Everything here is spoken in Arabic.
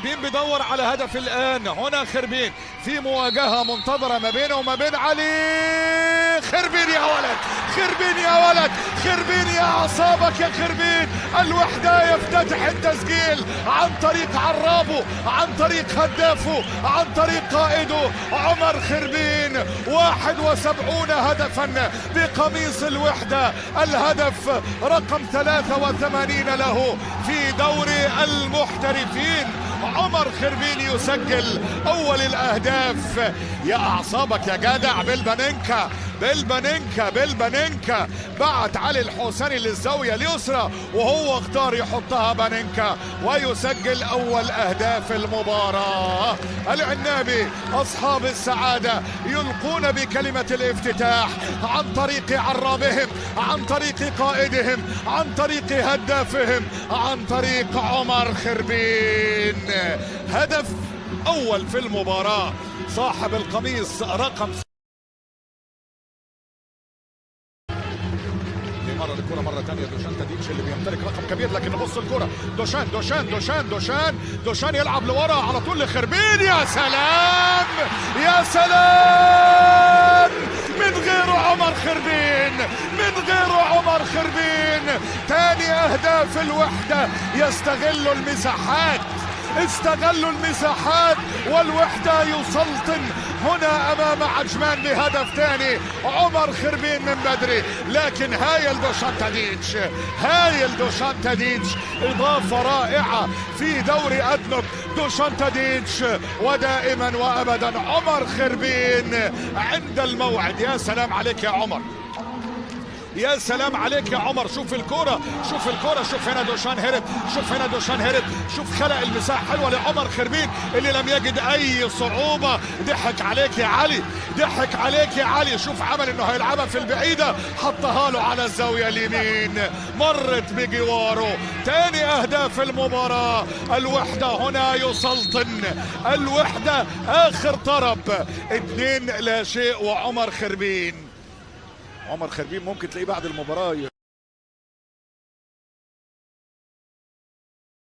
خربين بيدور على هدف الآن. هنا خربين في مواجهة منتظرة ما بينه وما بين علي. خربين يا ولد، خربين يا ولد، خربين يا أعصابك يا خربين. الوحدة يفتتح التسجيل عن طريق عرابه، عن طريق هدافه، عن طريق قائده عمر خربين. 71 هدفا بقميص الوحدة، الهدف رقم 83 له في دوري المحترفين. عمر خربين يسجل أول الأهداف. يا أعصابك يا جدع. بالبننكا بالبننكا بالبننكا بعت علي الحسيني للزاوية اليسرى وهو اختار يحطها بننكا ويسجل أول أهداف المباراة. العنابي أصحاب السعادة يلقون بكلمة الافتتاح عن طريق عرابهم، عن طريق قائدهم، عن طريق هدافهم، عن طريق عمر خربين. هدف أول في المباراة. صاحب القميص رقم الكرة مرة ثانية. دوشان تاديتش اللي بيمتلك رقم كبير، لكن نبص الكرة. دوشان دوشان دوشان دوشان دوشان يلعب لورا على طول لخربين. يا سلام يا سلام، من غير عمر خربين، من غير عمر خربين. ثاني أهداف الوحدة. يستغلوا المساحات، استغلوا المساحات، والوحدة يسلطن هنا امام عجمان بهدف ثاني. عمر خربين من بدري، لكن هايل دوشان تاديتش، هايل دوشان تاديتش. اضافة رائعة في دوري ادنب دوشان تاديتش، ودائما وابدا عمر خربين عند الموعد. يا سلام عليك يا عمر، يا سلام عليك يا عمر. شوف الكرة، شوف الكرة، شوف هنا دوشان هرب، شوف هنا دوشان هرب، شوف خلق المساحة حلوة لعمر خربين اللي لم يجد أي صعوبة. ضحك عليك يا علي، ضحك عليك يا علي. شوف عمل إنه هيلعبها في البعيدة، حطها له على الزاوية اليمين، مرت بجواره. تاني أهداف المباراة. الوحدة هنا يسلطن، الوحدة آخر طرب. 2-0 وعمر خربين. عمر خربين ممكن تلاقيه بعد المباراة